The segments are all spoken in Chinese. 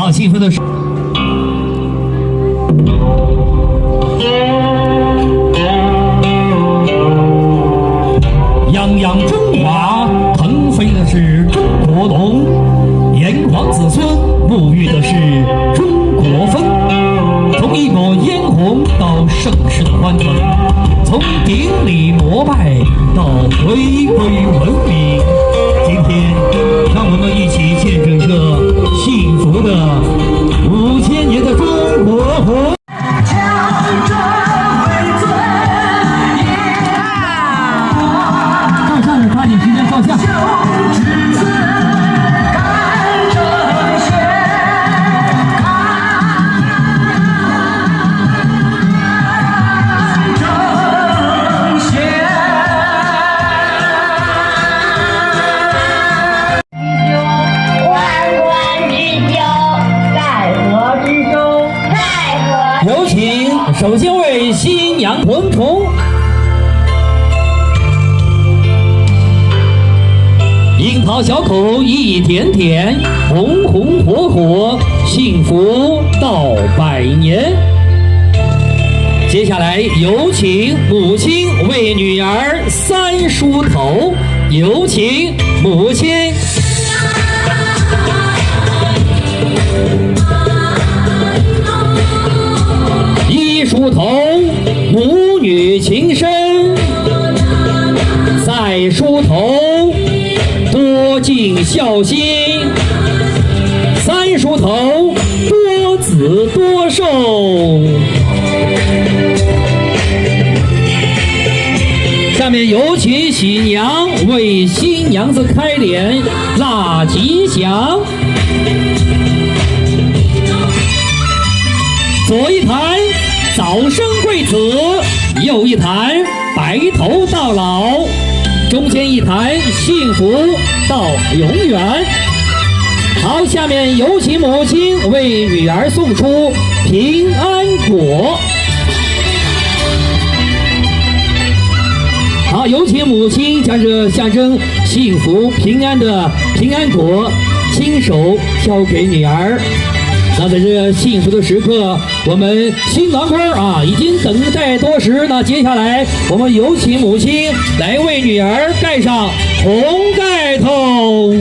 好，幸福的是。泱泱中华，腾飞的是中国龙，炎黄子孙沐浴的是中国风。从一抹嫣红到盛世的欢腾，从顶礼膜拜到回归文明。今天，让我们一起见证这幸福的5000年的中国。抓紧时间照相。有请首先为新娘捧宠。樱桃小口一点点，红红火火，幸福到100年。接下来有请母亲为女儿3梳头，有请母亲。1梳头，母女情深；再梳头，多尽孝心；3梳头，多子多寿。下面有请喜娘为新娘子开脸，纳吉祥。左一坛早生贵子，右一坛白头到老，中间一坛幸福到永远。好，下面有请母亲为女儿送出平安果。好，有请母亲将这象征幸福平安的平安果亲手交给女儿。那在这幸福的时刻，我们新郎官已经等待多时。那接下来我们有请母亲来为女儿盖上红盖头，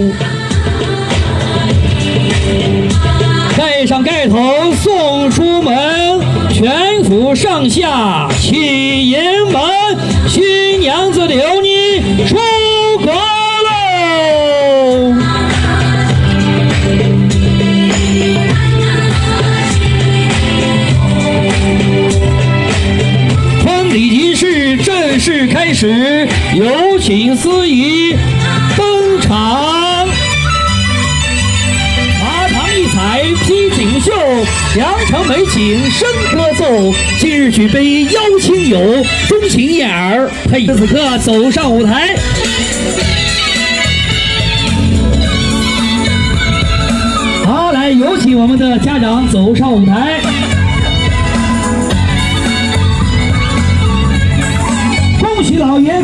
盖上盖头送出门，全府上下齐迎门，新娘子留你出国喽！婚礼仪式正式开始，有请司仪登场。马堂一彩披锦绣，良辰美景声歌奏。今日举杯邀亲友，钟情燕儿配此刻走上舞台。好，来有请我们的家长走上舞台。恭喜老爷！